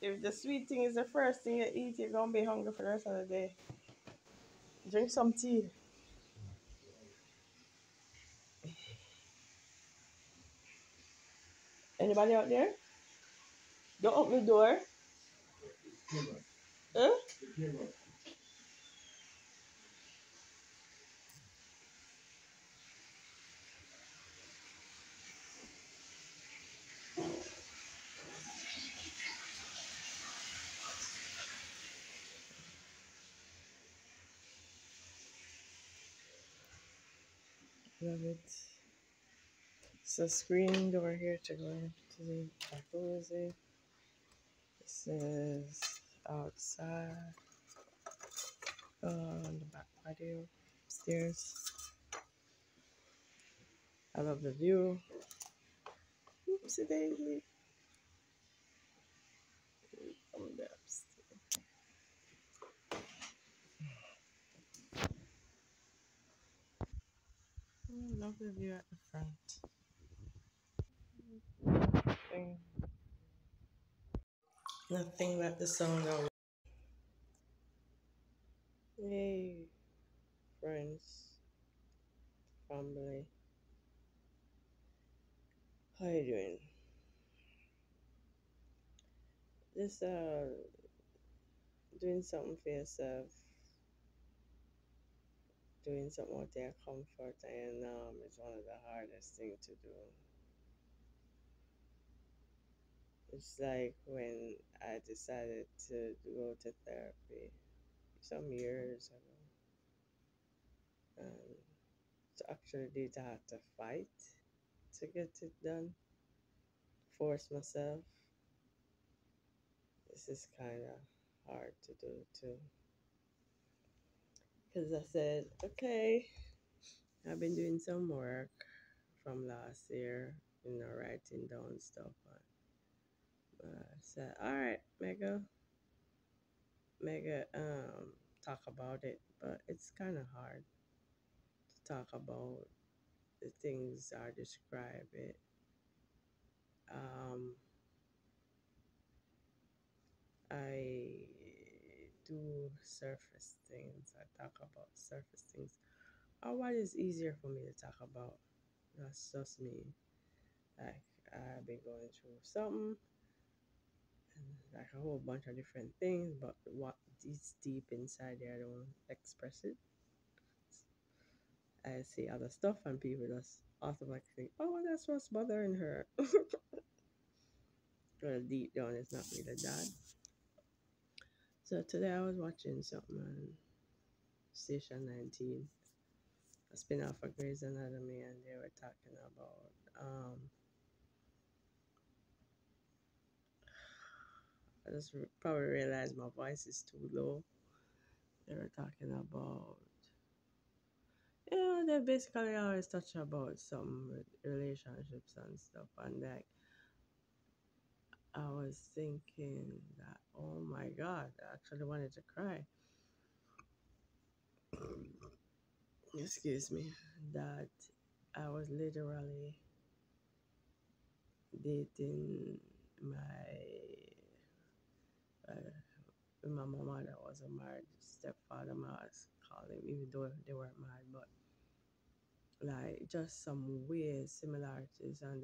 If the sweet thing is the first thing you eat, you're gonna be hungry for the rest of the day. Drink some tea. Anybody out there? Don't open the door. Huh? Love it. So screen door here to go into the jacuzzi. This is outside on the back patio upstairs. I love the view. Oopsie daisy. Come there upstairs. Love the view at the front. Nothing, nothing like the sound of. Hey, friends, family. How you doing? Just doing something for yourself, doing something out there comfort, and it's one of the hardest thing to do. It's like when I decided to go to therapy some years ago, and to actually did I have to fight to get it done, force myself. This is kind of hard to do too, because I said, okay, I've been doing some work from last year, writing down stuff. I said, all right, Mega, talk about it, but it's kind of hard to talk about the things I describe it. Um, I do surface things. I talk about surface things. What is easier for me to talk about? That's just me. Like I've been going through something, and like a whole bunch of different things, but what is deep inside there, I don't express it. I say other stuff, and people just automatically think, "Oh, that's what's bothering her." Well, deep down, it's not really that. So today I was watching something on Station 19, a spin-off of Grey's Anatomy, and they were talking about. I just probably realized my voice is too low. They were talking about, they basically always touch about some with relationships and stuff, and like I was thinking that, oh my God, I actually wanted to cry. Excuse me. That I was literally dating my uh, my mama that was a married stepfather. I was calling, even though they weren't married, but like just some weird similarities. And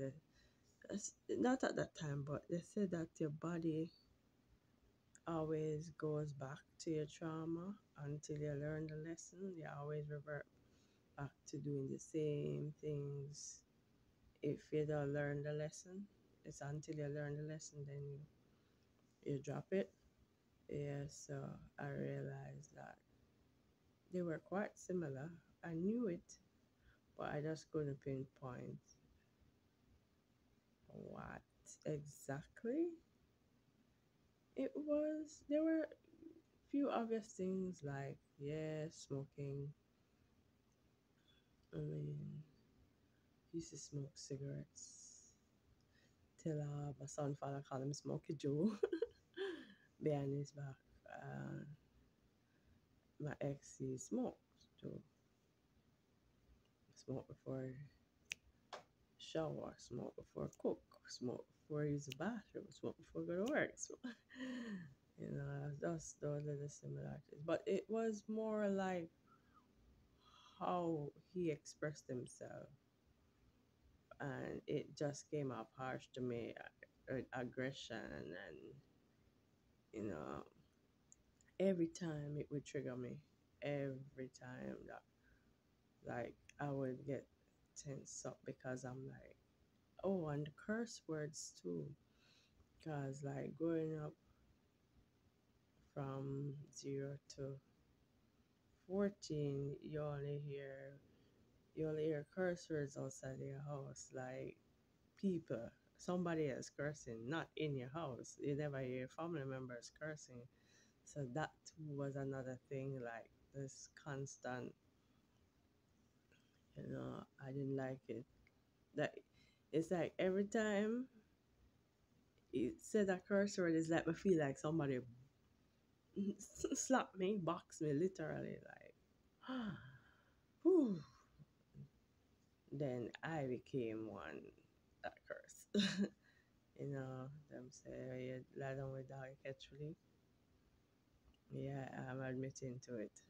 not at that time, but they said that your body always goes back to your trauma until you learn the lesson. You always revert back to doing the same things if you don't learn the lesson. It's until you learn the lesson, then you drop it. Yeah, so I realized that they were quite similar. I knew it, but I just couldn't pinpoint what exactly it was. There were few obvious things like, yeah, smoking. I mean, he used to smoke cigarettes till my son father called him Smoky Joe behind his back. Uh, my ex, he smoked too. Smoke before shower, smoke before cook, smoke before I use the bathroom, smoke before I go to work. So, that's those are the similarities. But it was more like how he expressed himself, and it just came off harsh to me, aggression, and you know, every time it would trigger me. Every time that, like, I would get tense up because I'm like, oh, and the curse words too. Because, like, growing up from 0 to 14, you only hear curse words outside your house, like people, somebody else cursing, not in your house. You never hear family members cursing. So that too was another thing, like this constant, I didn't like it. That it's like every time it said a curse word, it's like I feel like somebody slap me, box me, literally, like, whew. Then I became one that curse. Them say, "Oh, you lie down with dog, you catch flea." Yeah, I'm admitting to it.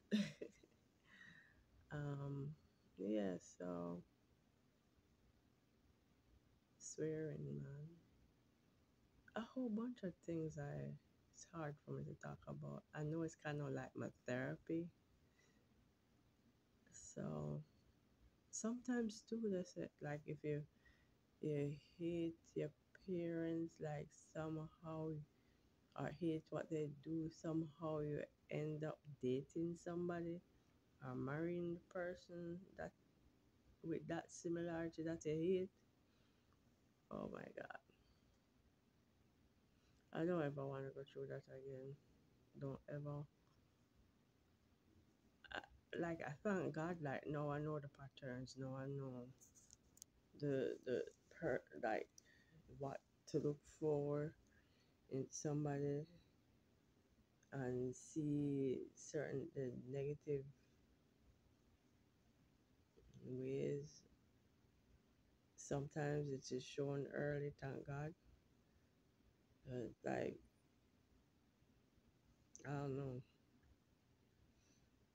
um, yeah, so swearing, man. A whole bunch of things it's hard for me to talk about. I know it's kind of like my therapy. So sometimes too, that's it. Like if you hate your parents, like somehow, or hate what they do, somehow you end up dating somebody or marrying the person that with that similarity that you hate. Oh my God, I don't ever want to go through that again. Don't ever. Like, I thank God, like, now I know the patterns. Now I know the like what to look for in somebody, and see certain the negative ways. Sometimes it's just shown early, thank God. Like, I don't know,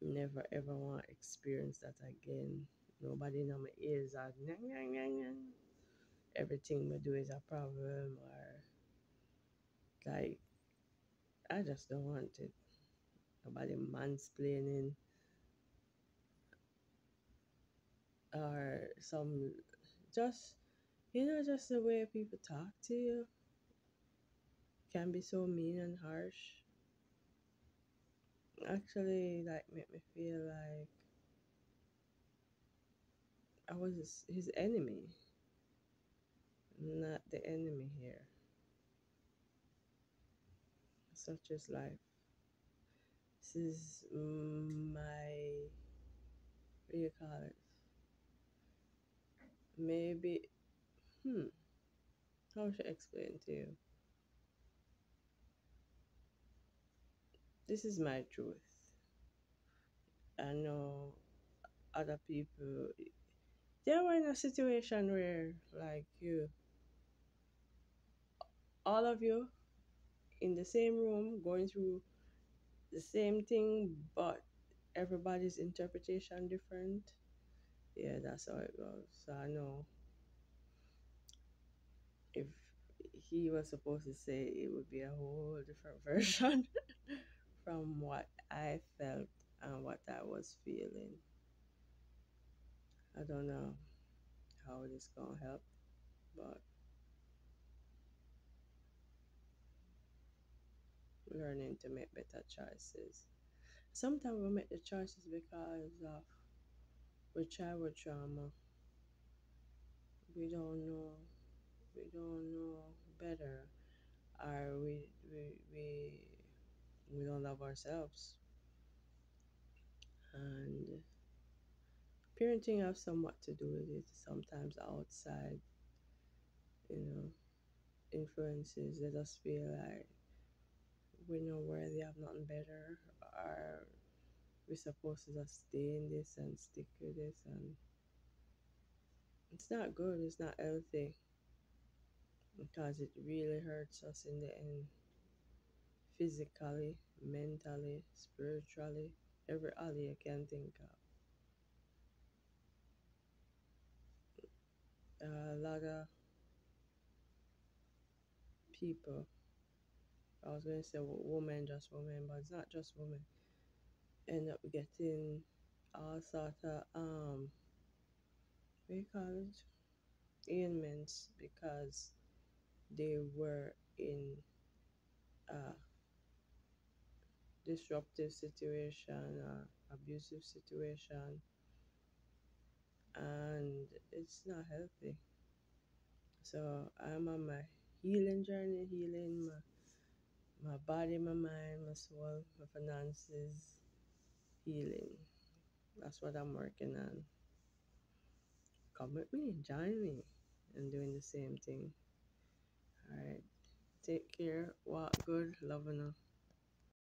never ever want to experience that again. Nobody know my ears are nyang, nyang, nyang, nyang. Everything we do is a problem, or like, I just don't want it. Nobody mansplaining, or some, just, just the way people talk to you can be so mean and harsh. Actually, like, make me feel like I was his enemy, not the enemy here. Such as life. This is my, what do you call it? Maybe, hmm, how should I explain to you? This is my truth. I know other people, they were in a situation where, like, all of you in the same room going through the same thing, but everybody's interpretation different. Yeah, that's how it goes. So I know if he was supposed to say, it would be a whole different version from what I felt and what I was feeling. I don't know how this gonna help, but learning to make better choices. Sometimes we make the choices because of we childhood trauma. We don't know. We don't know better, or we don't love ourselves. And parenting has somewhat to do with it. Sometimes outside, you know, influences let us feel like we know worthy of nothing better, or we're supposed to just stay in this and stick with this, and it's not good. It's not healthy. because it really hurts us in the end, physically, mentally, spiritually, every alley you can think of. A lot of people, I was going to say women, just women, but it's not just women, end up getting all sort of what you call it, ailments because they were in a disruptive situation, abusive situation, and it's not healthy. So I'm on my healing journey, healing my body, my mind, my soul, my finances, healing. That's what I'm working on. Come with me, join me, and doing the same thing. All right. Take care. Walk good. Love you.